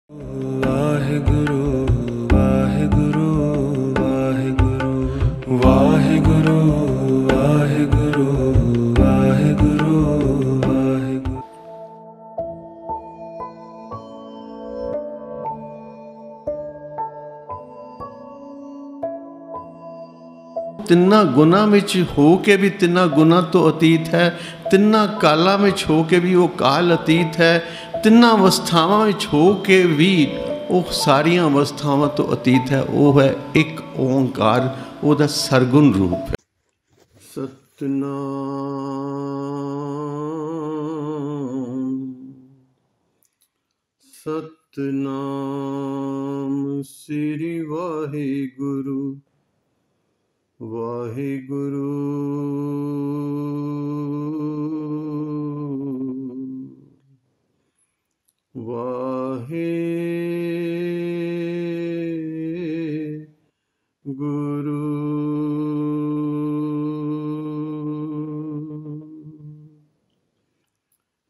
वाहिगुरु वाहिगुरु वाहिगुरु वाहिगुरु वाहिगुरु वाहिगुरु वाहिगुरु। तिन्ना गुना विच हो के भी तिन्ना गुना तो अतीत है, तिन्ना काला विच हो के भी वो काल अतीत है, तिन्ना अवस्थावां विच हो के भी वो सारियां अवस्थावां तो अतीत है। वो है एक ओंकार, ओदा सरगुण रूप है। सतनाम सतनाम श्री वाहिगुरु वाहिगुरु वाहिगुरु।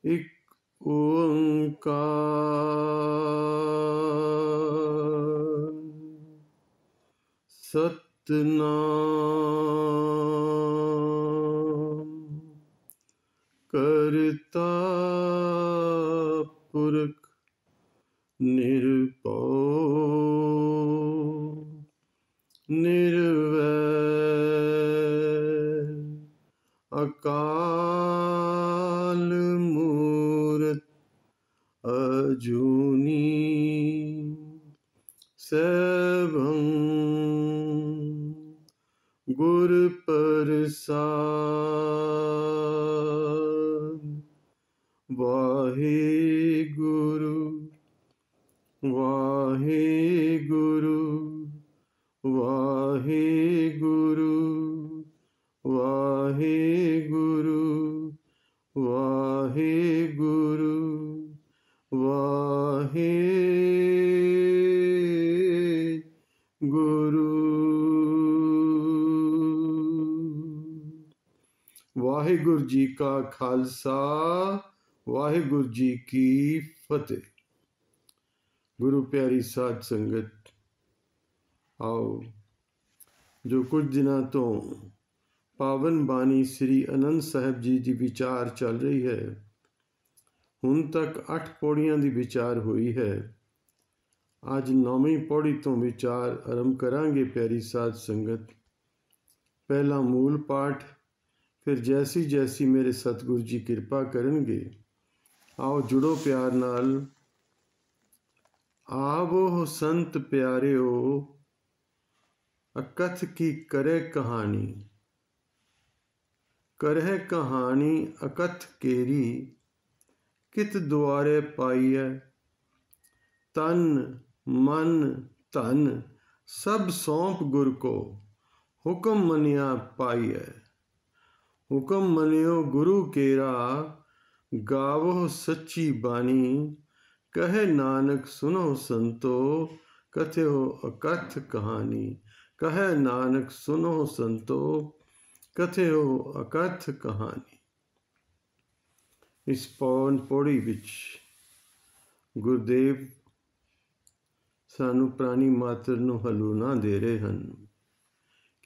एक ओंकार सतनाम करता पुरख निर्भय निर्वैर अकाल मूरत अजूनी सैभं गुर प्रसाद। वाहिगुरु वाहिगुरु वाहिगुरु वाहिगुरु वाहिगुरु वाहिगुरु। वाहिगुरु जी का खालसा, वाहिगुरु जी की फतेह। गुरु प्यारी साध संगत, आओ जो कुछ दिनों तो पावन बानी श्री आनंद साहब जी की विचार चल रही है, हुण तक 8 पौड़ियां की विचार हुई है। आज 9वीं पौड़ी तो विचार आरंभ करांगे प्यारी साध संगत। पहला मूल पाठ, फिर जैसी जैसी मेरे सतगुरु जी कृपा करेंगे। आओ जुड़ो प्यार नाल। आवो संत प्यारिओ अकथ की करे कहानी, करह कहानी अकथ केरी कित द्वारे पाइय। तन मन धन सब सौंप गुर को, हुक्म मनिया पाइय। हुक्म मनियो गुरु केरा, गावो सच्ची बानी। कहे नानक सुनो संतो, कथ्यो अकथ कहानी। कहे नानक सुनो संतो, कथ्यो अकथ कहानी। इस पौड़ी विच गुरुदेव सानू प्राणी मात्र नू हलूना दे रहे हैं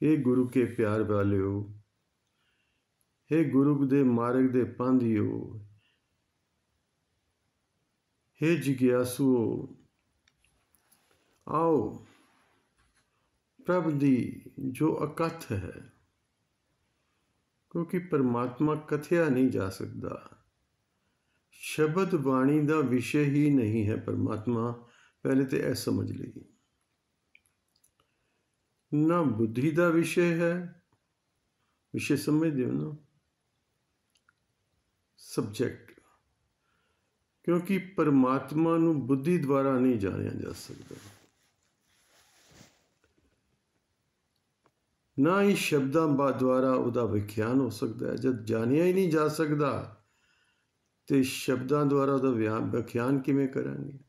कि गुरु के प्यार वालिओ, हे गुरु दे मार्ग दे पांधियो, हे जिज्ञासुओ, आओ प्रभ दी जो अकथ है, क्योंकि परमात्मा कथया नहीं जा सकता। शब्द वाणी का विषय ही नहीं है परमात्मा। पहले तो यह समझ ली। ना बुद्धि का विषय है, विषय समझ दो ना, सब्जेक्ट। क्योंकि परमात्मा नू बुद्धि द्वारा नहीं जानिया जा सकता, ना ही शब्दों द्वारा उसका व्याख्यान हो सकता है। जब जानिया ही नहीं जा सकता तो शब्दों द्वारा उसका व्याख्यान किमें करांगे।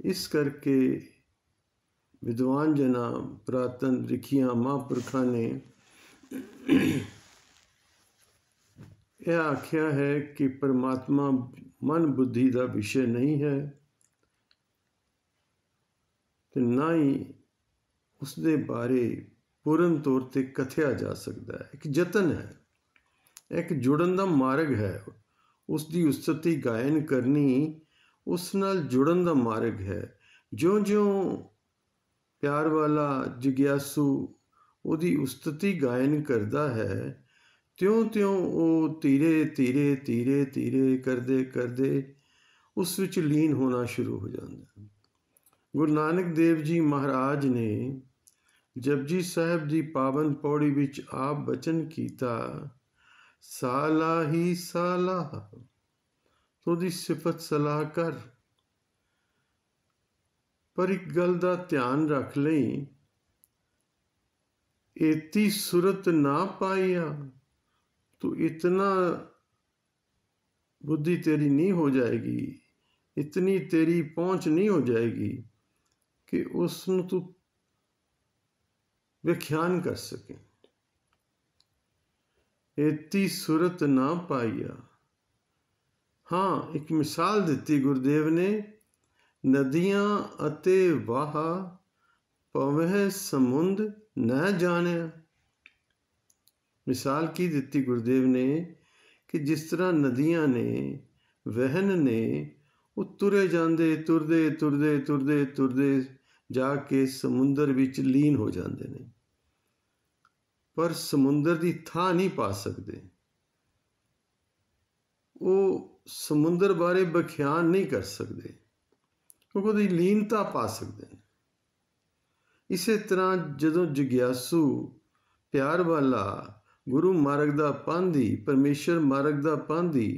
इस करके विद्वान जना, पुरातन रिखियां, महापुरखा ने यह आख्या है कि परमात्मा मन बुद्धि का विषय नहीं है ते ना ही उसके बारे पूर्ण तौर पर कथिया जा सकता है। एक जतन है, एक जुड़न का मार्ग है, उसकी उस्तिति गायन करनी उस नाल जुड़न का मार्ग है। ज्यों ज्यों प्यार वाला जिग्यासू ਉਹਦੀ उस्तिति गायन करता है त्यों त्यों वो धीरे धीरे धीरे धीरे करते करते उस विच लीन होना शुरू हो जाता है। गुरु नानक देव जी महाराज ने जपजी साहब की पावन पौड़ी विच आप बचन कीता, साला ही साला तो दी सिफत सलाह कर। पर एक गल का ध्यान रख लई, एती सुरत ना पाइया तो इतना बुद्धि तेरी नहीं हो जाएगी, इतनी तेरी पहुंच नहीं हो जाएगी कि उसनूं तू व्याख्यान कर सके। एती सुरत ना पाइया। हाँ, एक मिसाल दी गुरुदेव ने, नदियां अते वाह पवह समुंद न जाने। मिसाल की दी गुरुदेव ने कि जिस तरह नदियां ने वहन ने वो तुरे जाते तुरदे तुरदे तुरदे तुरदे जाके समुंदर विच लीन हो जाते हैं, पर समुंदर की थां नहीं पा सकते। वो समुंदर बारे व्याख्यान नहीं कर सकते क्योंकि उसकी लीनता पा सकते हैं। इसे तरह जदों जिग्यासू प्यार वाला गुरु मार्ग का पांधी, परमेश्वर मार्ग का पांधी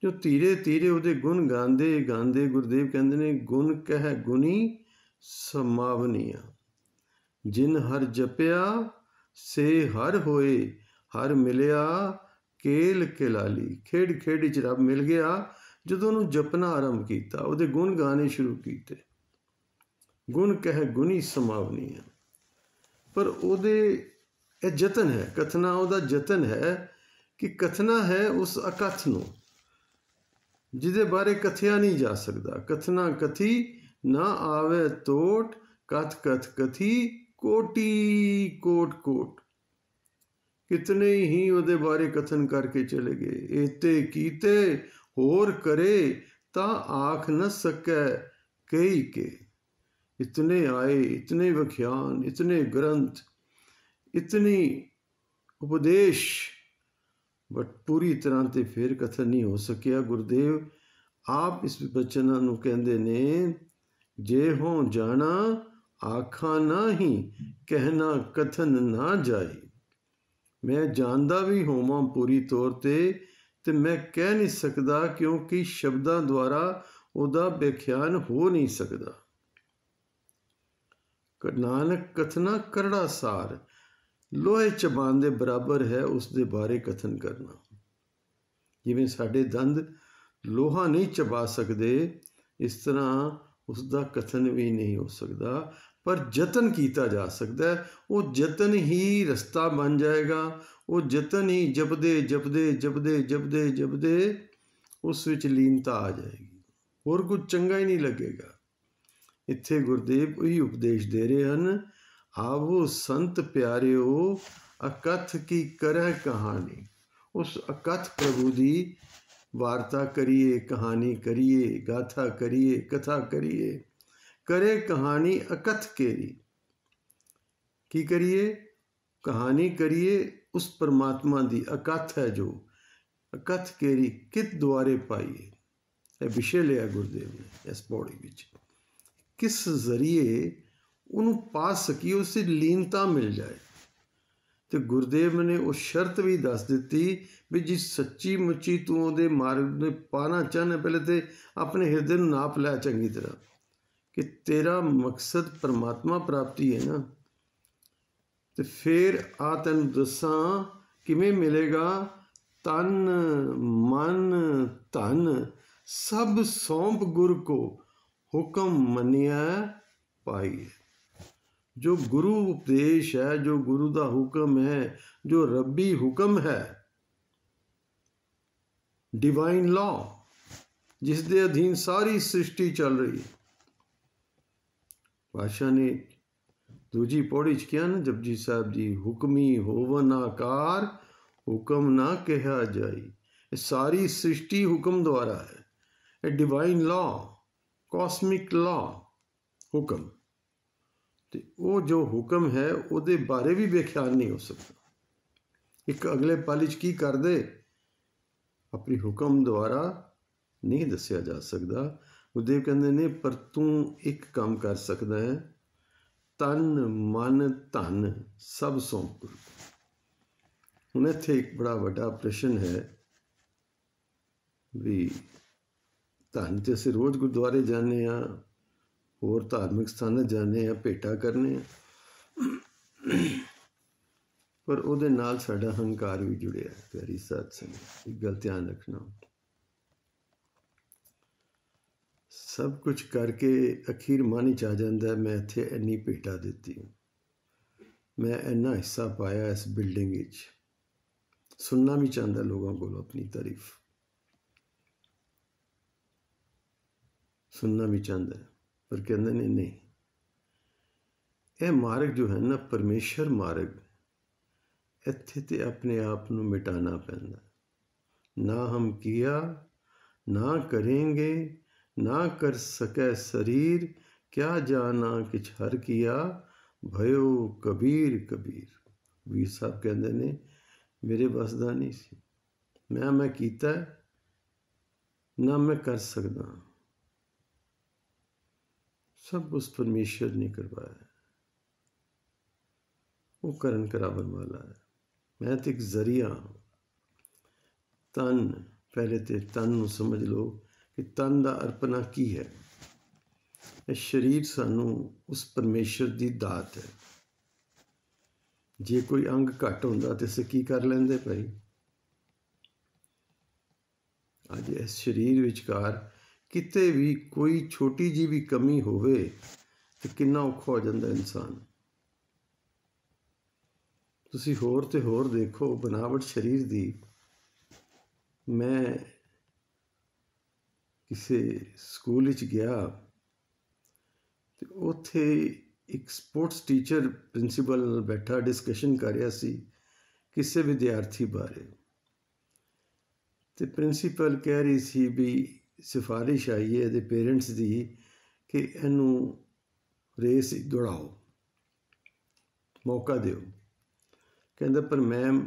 जो धीरे धीरे उहदे गुण गांदे गांदे, गुरुदेव कहते ने गुण कह गुणी समावनिया। जिन हर जपिया से हर होए, हर मिलिया केल केलाली। खेड खेड च रब मिल गया जदों उहनूं जपना आरंभ किया, उहदे गुण गाने शुरू किए। गुण कह गुणी समावनिया। पर उहदे यह जतन है, कथना उहदा जतन है कि कथना है उस अकथ नूं जिहदे बारे कथिया नहीं जा सकता। कथना कथी ना आवे तोट, कथ कथ कथी कोटि कोट कोट। कितने ही उहदे बारे कथन करके चले गए। एते कीते होर करे ता आख न सकै कई के। इतने आए, इतने व्याख्यान, इतने ग्रंथ, इतनी उपदेश, बट पूरी तरह से फिर कथन नहीं हो सकिया। गुरुदेव आप इस बचना नूं कहंदे ने, जे हों जाना आखा ना ही, कहना कथन ना जाए। मैं जानदा भी होवां पूरी तौर ते मैं कह नहीं सकता क्योंकि शब्दां द्वारा उहदा व्याख्यान हो नहीं सकता। नानक कथना करड़ा सार, लोहे चबान दे बराबर है उसके बारे कथन करना। जिवें साडे दंद लोहा नहीं चबा सकते, इस तरह उसका कथन भी नहीं हो सकता, पर जतन किया जा सकता है। वो जतन ही रस्ता बन जाएगा। वो जतन ही जपदे जपदे जपदे जपदे जपदे उस विच लीनता आ जाएगी, और कुछ चंगा ही नहीं लगेगा। इत्थे गुरुदेव वही उपदेश दे रहे हैं, आवो संत प्यारिओ अकथ की करह कहानी। उस अकथ प्रभु की वार्ता करिए, कहानी करिए, गाथा करिए, कथा करिए। करे कहानी अकथ केरी, की करिए कहानी करिए उस परमात्मा की। अकथ है जो अकथ केरी कित द्वारे पाइए। यह विषय लिया गुरुदेव ने इस पौड़ी विच, किस जरिए उन्होंने पा सकी, उससे लीनता मिल जाए। तो गुरुदेव ने वो शर्त भी दस दी भी जिस सच्ची मुच्ची तू वो मार्ग में पाना चाहना, पहले तो अपने हृदय में नाप लै चंगी तरह कि तेरा मकसद परमात्मा प्राप्ति है ना। तो फिर आ तेन दसा किमें मिलेगा। तन मन धन सब सौंप गुरु को, हुक्म मनिया पाइए। जो गुरु उपदेश है, जो गुरु का हुक्म है, जो रब्बी हुक्म है, डिवाइन लॉ, जिस दे अधीन सारी सृष्टि चल रही है। पातशाह ने दूजी पौड़ी च किया ना जपजी साहब जी, हुक्मी होवन आकार हुक्म ना कहा जाई। सारी सृष्टि हुक्म द्वारा है, a divine law, cosmic law, हुक्म। तो वो जो हुक्म है ਉਹਦੇ बारे भी बेख्याल नहीं हो सकता। एक अगले पल च की कर दे अपनी हुक्म द्वारा नहीं दसिया जा सकता। गुरुदेव कहते ने पर तू एक काम कर सकता है, तन मन धन सब सौंप गुरु। हुण इत्थे एक बड़ा वड्डा प्रश्न है भी धन तो असीं रोज़ गुरुद्वारे जाने आ, होर धार्मिक स्थानां जाने आ, भेटा करने पर ਉਹਦੇ ਨਾਲ ਸਾਡਾ ਹੰਕਾਰ भी जुड़िया है। प्यारी साध संगत एक गल ध्यान रखना, सब कुछ करके अखीर मन च आ जाता है मैं इत्थे इन्नी भेटा दी, मैं इन्ना हिस्सा पाया इस बिल्डिंग विच। सुनना भी चाहता लोगों को अपनी तारीफ, सुनना भी चाहता है, पर कहते नहीं, यह मार्ग जो है ना परमेश्वर मार्ग, इत्थे ते अपने आप नूं मिटाना पैंदा। ना हम किया ना करेंगे, ना कर सकै शरीर, क्या जाना किछ हर किया, भयो कबीर कबीर। कबीर साहब कहते ने मेरे बस दा नहीं सी, मैं कीता ना मैं कर सकदा, सब उस परमेश्वर ने करवाया, वो करन करावन वाला है। मैं तो एक जरिया। तन पहले तो तन नूं समझ लो कि तन का अर्पणा की है। यह शरीर सानू उस परमेश्वर की दात है। जे कोई अंग घट होंदा तो असीं की कर लेंदे भाई। अज इस शरीर विचकार किते भी कोई छोटी जी भी कमी होवे तो कितना औखा हो जाता इंसान। तुसी होर ते होर देखो बनावट शरीर दी। मैं किसी स्कूल विच गया तो उत्थे एक स्पोर्ट्स टीचर प्रिंसीपल नाल बैठा डिस्कशन कर रहा सी किसी विद्यार्थी बारे। तो प्रिंसीपल कह रही सी भी सिफारिश आई है इहदे पेरेंट्स दी कि इनू रेस दौड़ाओ, मौका दो। कहता पर मैम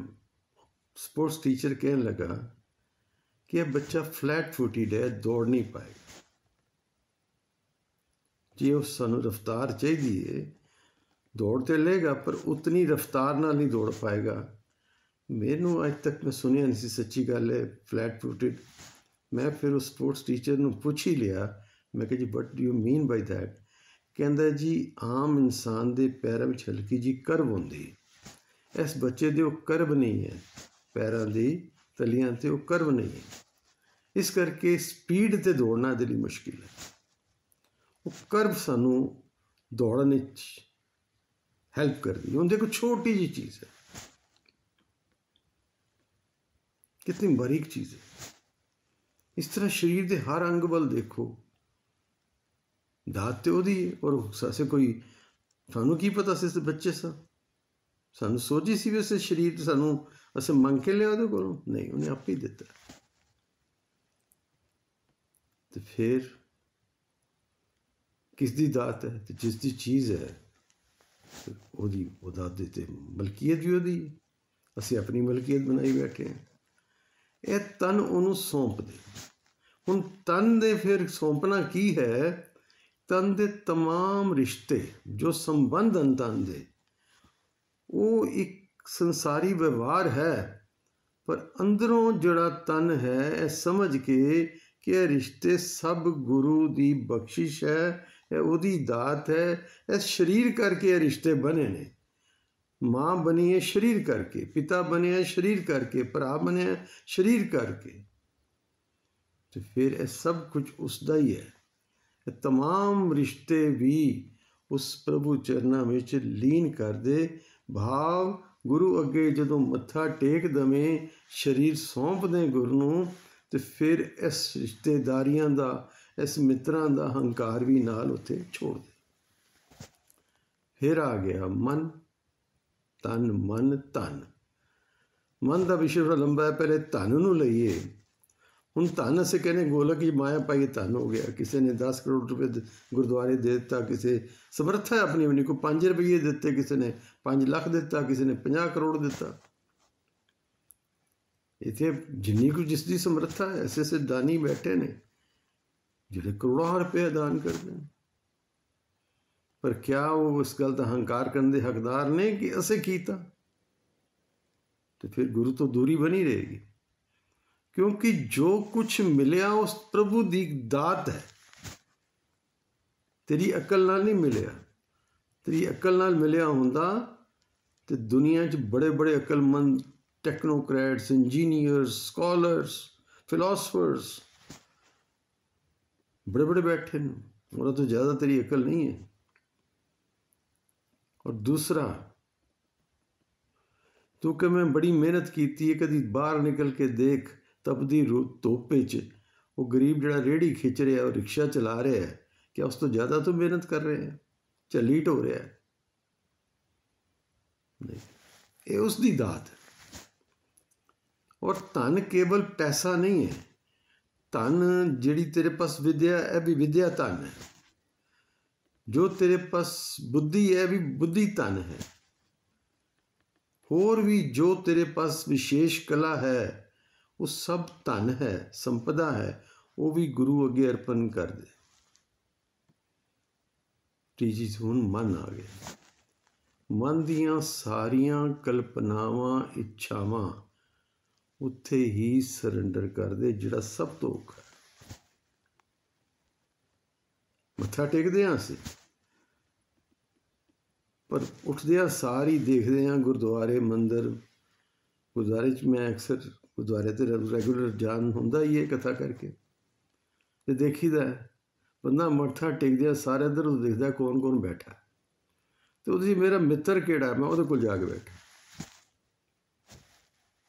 स्पोर्ट्स टीचर कहने लगा कि यह बच्चा फ्लैट फुटेड है, दौड़ नहीं पाएगा। जे उस सानू रफ्तार चाहिए दौड़ तो लेगा पर उतनी रफ्तार नाल नहीं दौड़ पाएगा। मैनू अज तक मैं सुनिया नहीं सी, सच्ची गल है, फ्लैट फुटेड। मैं फिर उस स्पोर्ट्स टीचर नू पुछ ही लिया, मैं कहा जी what do you mean by that. कहता जी आम इंसान के पैरों में हल्की जी करव होंदी, इस बच्चे दे वो करव नहीं है, पैरों की तलियां ते वो करव नहीं है, इस करके स्पीड ते दौड़ना दे लई मुश्किल है। वो करव सानू दौड़ने हैल्प करती है। देखो छोटी जी चीज़ है, कितनी बारीक चीज़ है। इस तरह शरीर के हर अंग वाल देखो, दात तो ओदी है और सासे कोई सानू की पता से बच्चे सा सानू सोची सी वैसे शरीर सानू असें मंग के लिया ਉਹਦੇ ਕੋਲੋਂ नहीं, उन्हें आप ही दिता। तो फिर किसकी दात है तो जिसकी चीज़ है वो दात देते मलकीयत भी ओदी, असीं अपनी मलकीयत बनाई बैठे हैं। यह तन उन्होंने सौंप दे। हुण तन दे फिर सौंपना की है, तन दे तमाम रिश्ते जो संबंध हैं तन दे वो एक संसारी व्यवहार है, पर अंदरों जड़ा तन है यह समझ के कि यह रिश्ते सब गुरु की बख्शिश है, यह उहदी दात है। इस शरीर करके यह रिश्ते बने ने। माँ बनी है शरीर करके, पिता बने हैं शरीर करके, भरा बने हैं शरीर करके। तो फिर यह सब कुछ उसका ही है। तमाम रिश्ते भी उस प्रभु चरना में लीन कर दे। भाव गुरु अगे जदों मत्था टेक दवें, शरीर सौंप दें गुरु नूं, तो फिर इस रिश्तेदारियां का, इस मित्रां का हंकार भी नाल उत्थे छोड़ दे। फिर आ गया मन तन, मन धन। मन का विषय थोड़ा लंबा है, पहले धन नूं लईए। हुण धन असीं कहने गोलक की माया पाई धन हो गया। किसी ने 10 करोड़ रुपए गुरुद्वारे दे दिता, किसी समर्था है अपनी अपनी, को 5 रुपये दिते, किसी ने 5 लाख दिता, किसी ने 50 करोड़ दिता। इतने जिन्नी को जिसकी समर्था है, ऐसे ऐसे दानी बैठे ने जिहड़े करोड़ों रुपये दान करते हैं। पर क्या वो इस गल का हंकार करने के हकदार ने कि असें कीता? तो फिर गुरु तो दूरी बनी रहेगी, क्योंकि जो कुछ मिलिया उस प्रभु की दात है। तेरी अकल नाल नहीं मिलिया। तेरी अकल नाल मिलिया हुंदा तो दुनिया च बड़े बड़े अकलमंद टेक्नोक्रैट्स, इंजीनियर्स, स्कॉलर्स, फिलोसफर्स बड़े बड़े बैठे हैं, और तो ज़्यादा तेरी अकल नहीं है। और दूसरा, तू कि मैं बड़ी मेहनत की है, कभी बाहर निकल के देख तपदी धुप्प च वो गरीब जड़ा रेहड़ी खिंच रहा है और रिक्शा चला रहा है, क्या उस तो ज़्यादा तो मेहनत कर रहे हैं? झलीट हो रहा है? नहीं, ये उसकी दात है। और धन केवल पैसा नहीं है। धन जिहड़ी तेरे पास विद्या है भी विद्या धन है। जो तेरे पास बुद्धि है भी बुद्धि धन है। और भी जो तेरे पास विशेष कला है वो सब धन है, संपदा है, वो भी गुरु अगे अर्पण कर दे। तीजी हुण मन आ गया। मन दियां सारियां कल्पनावां इच्छावां उत्थे ही सरेंडर कर दे, जिहड़ा सब तो औखा है। मत्था टेकदे हां असीं, पर उठदे सारी देखते हैं गुरुद्वारे मंदिर। गुरुद्वारे मैं अक्सर गुरुद्वारे तो रेगूलर जान होंदा ही है कथा करके, तो देखीदा बंदा मत्था टेकदे सारे इधर उधर देखदा कौन कौन बैठा, तो उहदे मेरा मित्र किहड़ा, मैं उहदे कोल जाके बैठा।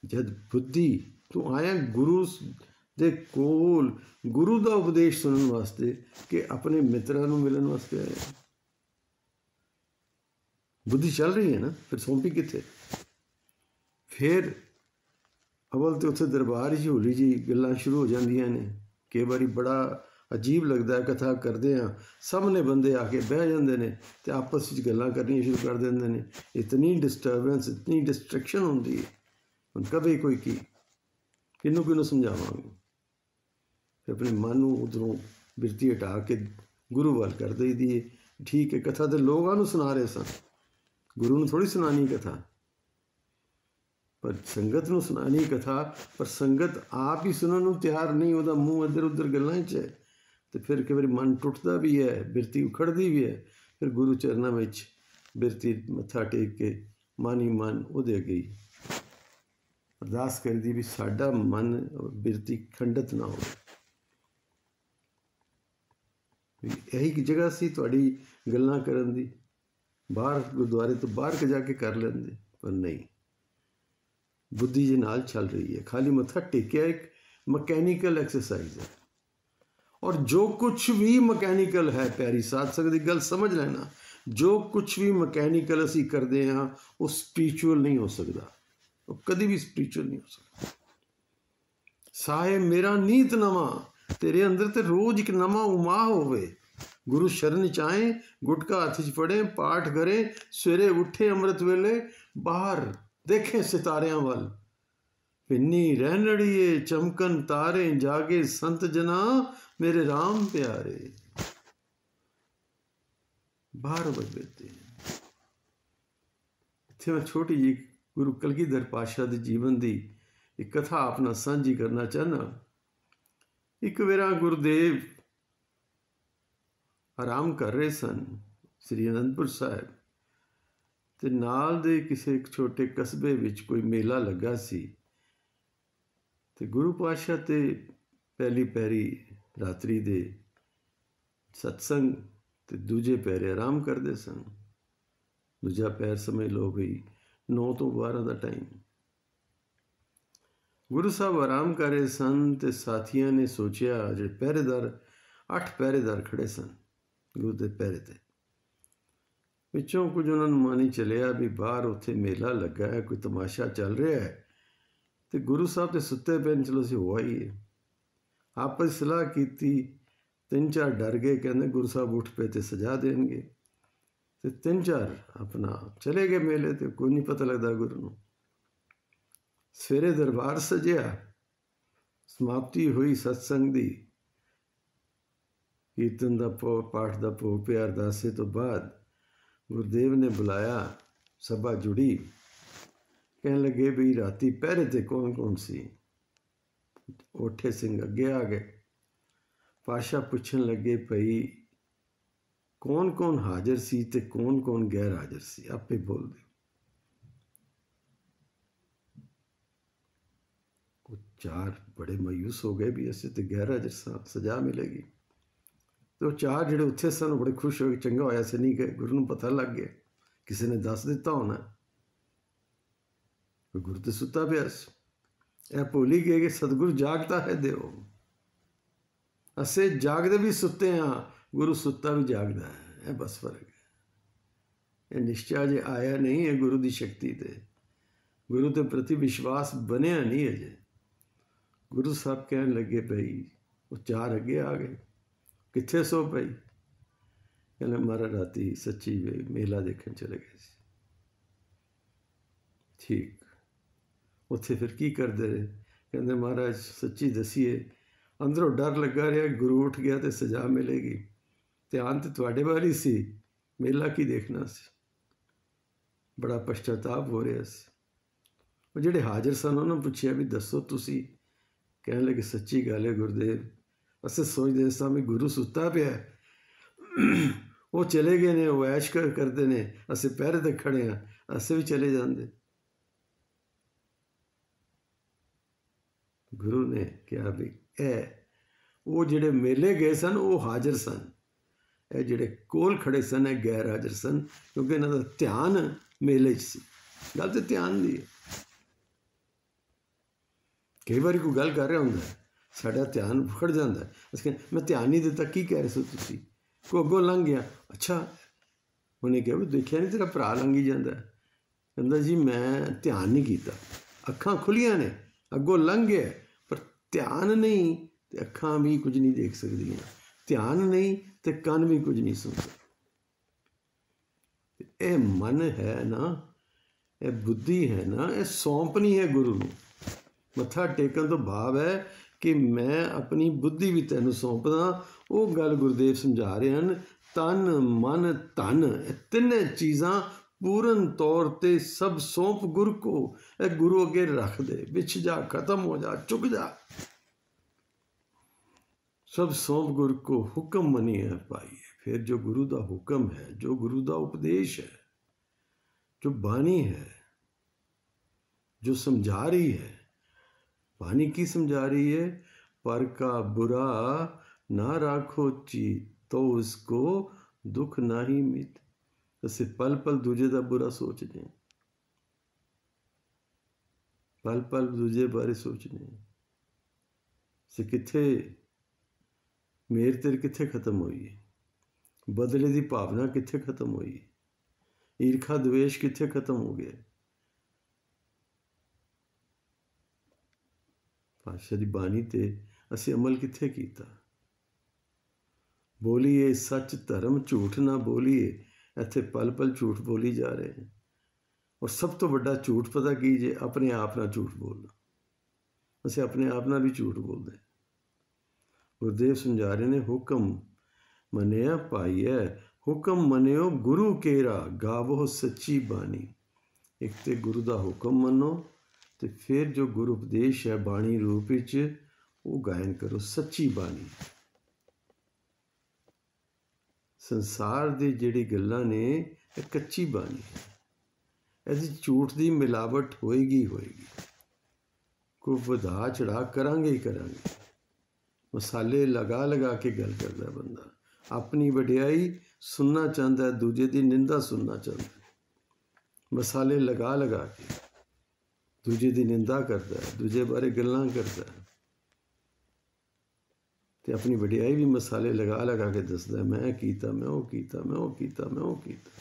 जद बुद्धि तू आया गुरु दे कोल, गुरु का उपदेश सुनने वास्ते कि अपने मित्रों को मिलने वास्ते आया। बुद्धि चल रही है ना, फिर सौंपी कितने? फिर अवल तो उत्थे दरबार ही हौली जी गल्लां शुरू हो जांदियां ने। कई बारी बड़ा अजीब लगता है, कथा करते हैं सामने बंदे आके बह जाते हैं तो आपस में गल्लां करनी शुरू कर देंगे ने। इतनी डिस्टर्बेंस, इतनी डिस्ट्रैक्शन होती है, हम कभी कोई की किनू किनू समझावांगे। फिर अपने मन को उधरों बिरती हटा के गुरु वाल कर दी दी। ठीक है, कथा तो लोगों सुना रहे सन, गुरु ने थोड़ी सुनानी कथा, पर संगत नूं सुनानी कथा। पर संगत आप ही सुनने नूं तैयार नहीं, वह मूँह इधर उधर गल्लां च है, तो फिर कई बार मन टुटता भी है, बिरती उखड़ती भी है। फिर गुरु चरणों में बिरती मत्था टेक के मन ही मन उहदे अगे ही अरदास कर दी भी साडा मन बिरती खंडित ना हो। यही जगह सी तुहाडी गल्लां करन दी। बाहर गुरुद्वारे तो बाहर के जाके कर लेंदे, पर नहीं, बुद्धि जी नाल चल रही है। खाली मत्था टेकिया एक मकैनिकल एक्सरसाइज है। और जो कुछ भी मकैनिकल है, प्यारी साध संगत की गल समझ लेना, जो कुछ भी मकैनिकल असी करते हैं वो स्पिरिचुअल नहीं हो सकता, वो कभी भी स्पिरिचुअल नहीं हो सकता। साहे मेरा नीत नवा, तेरे अंदर तो रोज एक नवा उमा होवे। गुरु शरण चाहे, गुटका हथ च फड़े, पाठ करें, सवेरे उठे अमृत वेले, बाहर देखें सितारियां वाल, पिन्नी रहनड़िए चमकन तारे, जागे संत जना मेरे राम प्यारे। बाहर बदलते हैं। इत्थे मैं छोटी जी गुरु कलगीधर पातशाह के जीवन की एक कथा अपना साझी करना चाहना। एक वेरा गुरुदेव आराम कर रहे सन श्री अनंदपुर साहिब, ते नाल दे किसी एक छोटे कस्बे विच कोई मेला लगा सी, ते गुरु पातशाह ते पहली पैरी रात्रि दे सत्संग ते दूजे पैरे आराम करते सन। दूजा पैर समझ लो गई 9 तो 12 का टाइम। गुरु साहब आराम कर रहे सन तो साथियों ने सोचिया, जो पहरेदार 8 पहरेदार खड़े सन गुरु के पहरे ते, पिछों कुछ उन्होंने मन ही चलिया भी बाहर उत्थे मेला लगा है, कोई तमाशा चल रहा है, तो गुरु साहब तो सुते पे, चलो असीं हो आईए। आपस सलाह की, 3-4 डर गए, कहते गुरु साहब उठ पे तो सजा देंगे, तो 3-4 अपना चले गए मेले, तो कोई नहीं पता लगता गुरु नूं। सवेरे दरबार सजिया, समाप्ति हुई सत्संग की, कीर्तन का पाठ का भोग पिया, अरदासे तो बाद गुरुदेव ने बुलाया, सभा जुड़ी, कहने लगे भी राती पहरे ते कौन कौन सी। ओठे सिंह अगे आ गए, पाशा पूछन लगे भई कौन कौन हाजिर सी ते कौन कौन गैर हाजिर सी, आपे बोल दे। कुछ 4 बड़े मायूस हो गए भी असीं ते गैर हाजिर सां, सजा मिलेगी। तो 4 जिहड़े उत्थे सन बड़े खुश हो गए, चंगा होया से नहीं गए, गुरु नूं पता लग गया, किसी ने दस दिता होना, गुरु तो सुता पिया सी। यह भुल ही गए कि सतगुरु जागता है देव, असे जागदे भी सुते हाँ, गुरु सुता भी जागदा है, यह बस फर्क है। यह निश्चय जे आया नहीं है गुरु की शक्ति ते, गुरु के प्रति विश्वास बनया नहीं अजे। गुरु साहब कहन लगे भाई, वो 4 अगे आ गए, कित्थे सो पई, कहने महाराज राती सच्ची मेला देखने चले गए सी। ठीक, उत्थे फिर की करते रहे, कहते महाराज सच्ची दसीए, अंदरों डर लगा रहा, गुरु उठ गया तो सजा मिलेगी, ध्यान तो तुहाडे वाल ही सी, मेला की देखना सी। बड़ा पश्चाताप हो रहा सी। वो जिहड़े हाजिर सन उन्होंने पूछया भी दसो तुसी, कहने लगे सच्ची गल है गुरुदेव, असें सोचते सां भी गुरु सुता पिया, वो चले गए ने, वो ऐश करते ने, असें पहरे ते खड़े हाँ, असें भी चले जाते। गुरु ने कहा भी वो जिहड़े मेले गए सन वो हाजिर सन, ये जिहड़े कोल खड़े सन ये गैर हाजिर सन, क्योंकि इन्हां दा ध्यान मेले च सी। गल तो ध्यान दी है। कई बार कोई गल कर रहा होंदा है, साडा ध्यान खड़ जाता है, असीं मैं ध्यान नहीं दिता, की कह रहे सो तुसीं, कोई अगों लंघ गया, अच्छा उन्हें कहा भी देखिया नहीं तेरा भरा लंघी जाता है, कहता जी मैं ध्यान नहीं किया, अखां खुलियां ने, अगों लंघ गया पर ध्यान नहीं, तो अखां भी कुछ नहीं देख सकदियां, ध्यान नहीं तो कान भी कुछ नहीं सुन सकते। यह मन है ना, यह बुद्धि है ना, यह सौंपनी है गुरु नूं। मत्था टेकन तो भाव है कि मैं अपनी बुद्धि भी तैनूं सौंपदा। वो गल गुरुदेव समझा रहे हैं, तन मन धन, तिने चीज़ां पूर्ण तौर ते सब सौंप गुरु को, गुरु अगे रख दे, बिछ जा, खत्म हो जा, चुक जा, सब सौंप गुरु को, हुक्म मनिए पाइए। फिर जो गुरु का हुक्म है, जो गुरु का उपदेश है, जो बानी है, जो समझा रही है, बानी की समझा रही है, पर का बुरा ना राखो चीत, तो उसको दुख ना ही मित। असीं पल पल दूजे का बुरा सोचते हैं, पल पल दूजे बारे सोचने, असीं कित्थे मेर तेर कित्थे खत्म हुई है, बदले की भावना कित्थे खत्म हुई है, ईर्खा द्वेष कित्थे खत्म हो गया। पातशाह दी बानी ते असीं अमल कित्थे कीता। बोलीए सच धर्म झूठ ना बोलीए, इत्थे पल पल झूठ बोली जा रहे हैं। और सब तो बड़ा झूठ पता की जे, अपने आप ना झूठ बोलना। असीं अपने आप ना भी झूठ बोलते हैं। गुरुदेव समझा रहे ने, हुक्म मनिया पाइए, हुक्म मनियो गुरु केरा, गावो सच्ची बानी। एक तो गुरु का हुक्म मनो, तो फिर जो गुरु उपदेश है बाणी रूप विच, वो गायन करो, सच्ची बानी। संसार दी जिहड़ी गल्लां ने कच्ची बानी है, ऐसी झूठ की मिलावट होएगी होएगी, कोई वधा चढ़ा करांगे ही करांगे, मसाले लगा लगा के गल करता बंदा, अपनी वडियाई सुनना चाहता है, दूजे की निंदा सुनना चाहता है, मसाले लगा लगा के। दूजे की निंदा करता है, दूजे बारे गल्लां करता है, तो अपनी वडियाई भी मसाले लगा लगा के दसदा, मैं कीता, मैं वो कीता, मैं वो कीता, मैं वो कीता।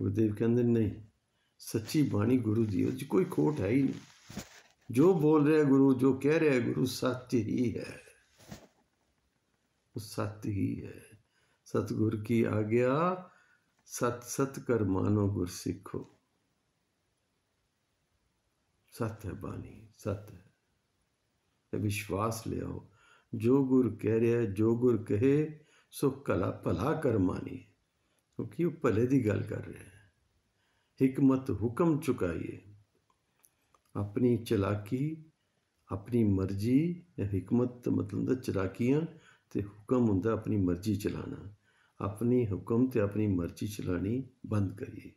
गुरुदेव कहते नहीं, सच्ची बाणी गुरु दी उस कोई खोट है ही नहीं। जो बोल रहा है गुरु, जो कह रहा है गुरु, सत्य ही है, वो सत्य ही है। सतगुर की आज्ञा सत सत कर मानो गुर सिखो। सत्य है बानी, सत्य है, विश्वास ले आओ। जो गुर कह रहा है, जो गुर कहे सो कला भला कर मानी, क्योंकि वो भले की गल कर रहे हैं। हिकमत हुक्म चुकाइए, अपनी चलाकी अपनी मर्जी, हिकमत मतलब चलाकियां ते हुक्म हुंदा अपनी मर्जी चलाना, अपनी हुक्म ते अपनी मर्जी चलानी बंद करिए।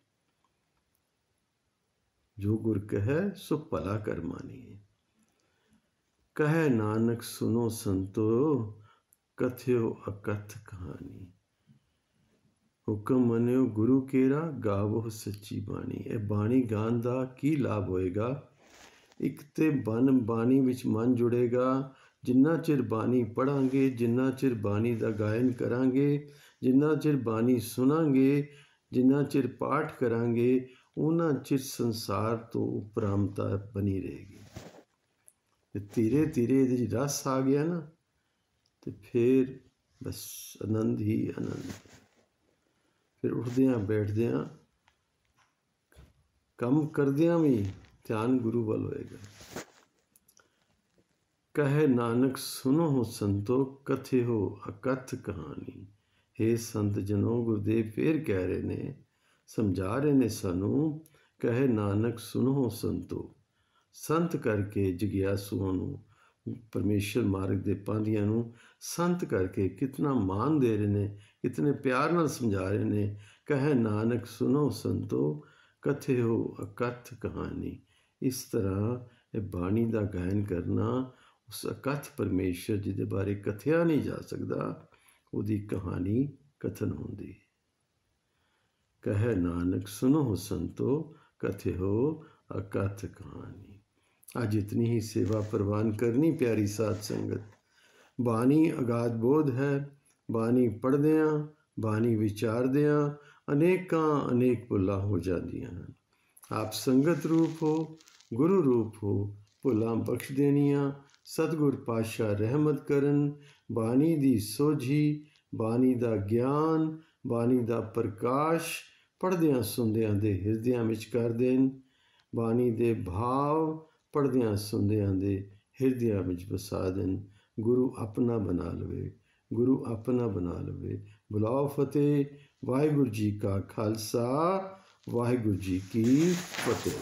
जो गुर कहे सो भला कर मानिए। कहे नानक सुनो संतो, कथ्यो अकथ कहानी। हुक्म मनियो गुरु केरा, गावो सच्ची बाणी। ये बाणी गान का की लाभ होएगा? एक तो बाणी विच मन जुड़ेगा। जिन्ना चिर बाणी पढ़ांगे, जिन्ना चिर बाणी का गायन करांगे, जिन्ना चिर बाणी सुनांगे, जिन्ना चिर पाठ करांगे, उन्ना चिर संसार तो उपरामता बनी रहेगी। धीरे धीरे ये रस आ गया ना, तो फिर बस आनंद ही आनंद। फिर उठद्या बैठद्या कम करद्या भी ध्यान गुरु वाल होएगा। कहे नानक सुनो हो संतो, कथे हो अकथ कहानी। हे संत जनों, गुरुदेव फिर कह रहे ने, समझा रहे ने सानू। कहे नानक सुनो हो संतो, संत करके जगियासुओं नूं, परमेश्वर मार्ग दे पांधियां नूं संत करके कितना मान दे रहे ने, कितने प्यार नाल समझा रहे ने। कहे नानक सुनो संतो, कथे हो अकथ कहानी। इस तरह बाणी का गायन करना, उस अकथ परमेश्वर जिहदे बारे कथिया नहीं जा सकता, उहदी कहानी कथन होंदी। कहे नानक सुनो हो संतो, कथे हो अकथ कहानी। आज इतनी ही सेवा प्रवान करनी प्यारी साध संगत। बाणी अगाध बोध है, बाणी पढ़द्या, बाणी विचारद्या अनेकां अनेक भुलां हो जांदियां हन। आप संगत रूप हो, गुरु रूप हो, भुलां बख्श देनियां। सतगुर पातशाह रहमत करन। बाणी दी सोझी, बाणी दा ज्ञान, बाणी दा प्रकाश पढ़द्या सुनद्यां दे हिरदियां विच कर देन। बाणी दे भाव पढ़द्या सुनद्यां दे हिरदियां विच वसा देन। गुरु अपना बना लवे, गुरु अपना बना लवे। बुलाओ फतेह। वाहिगुरू जी का खालसा, वाहिगुरू जी की फतेह।